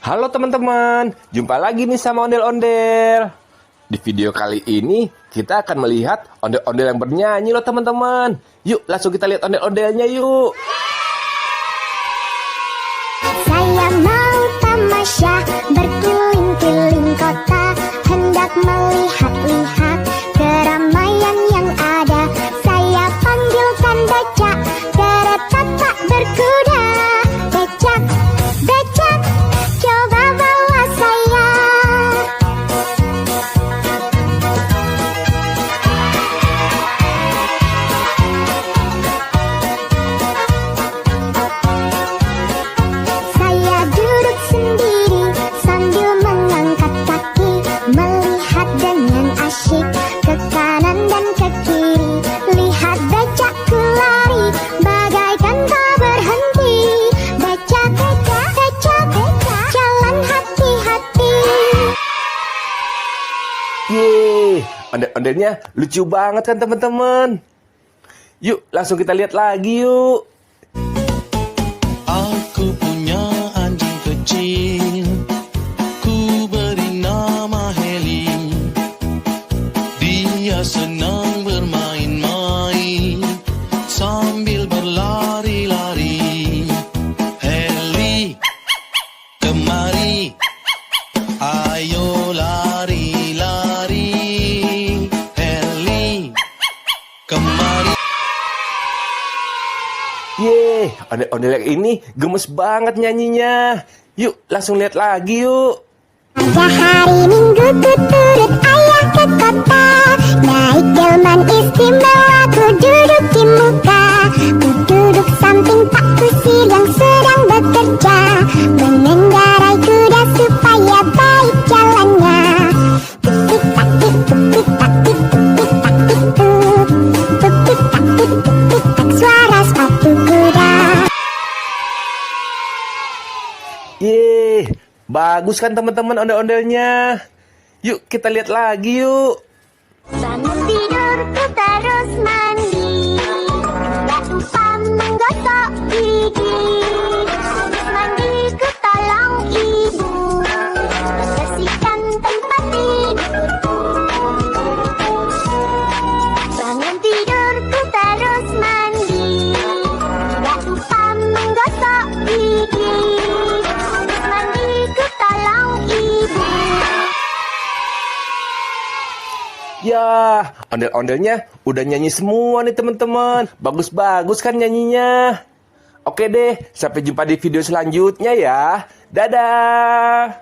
Halo teman-teman, jumpa lagi nih sama ondel-ondel. Di video kali ini kita akan melihat ondel-ondel yang bernyanyi loh teman-teman. Yuk langsung kita lihat ondel-ondelnya yuk. Saya mau tamasya berkeliling-keliling kota, hendak melihat-lihat keramaian yang ada. Saya panggilkan becak, kereta tak berkuda. Becak, becak, coba bawa saya. Saya duduk sendiri sambil mengangkat kaki, melihat dengan asyik ke kanan dan ke kiri. Lihat becakku lari bagaikan tak berhenti. Becak, becak, becak, becak, jalan hati-hati. Yeay, ondel-ondelnya lucu banget kan teman-teman. Yuk langsung kita lihat lagi yuk. Aku punya anjing kecil, ku beri nama Heli. Dia senang bermain-main sambil berlari-lari. Heli, kemari, ayo lari-lari. Heli, kemari. Yeay, ondel-ondel yang ini gemes banget nyanyinya. Yuk langsung lihat lagi yuk. Pada hari Minggu ku turut ayah ke kota, naik delman istimewa, ku duduk di muka. Ku duduk samping Pak Kusir yang sedang bekerja, mengendarai kuda supaya baik jalannya. Tuk tak tik, tuk tak tik, tuk tak tik, tuk tak tik, tuk tak, suara sepatu kuda. Yeay, bagus kan teman-teman ondel-ondelnya. Yuk kita lihat lagi yuk. Bangun tidur ku terus mandi, gak lupa menggosok gigi. Habis mandi ku tolong ibu bersihkan tempat tidurku. Bangun tidur ku terus mandi, gak lupa menggosok gigi. Habis mandi ku tolong ibu. Ya, ondel-ondelnya udah nyanyi semua nih teman-teman. Bagus-bagus kan nyanyinya. Oke deh, sampai jumpa di video selanjutnya ya. Dadah.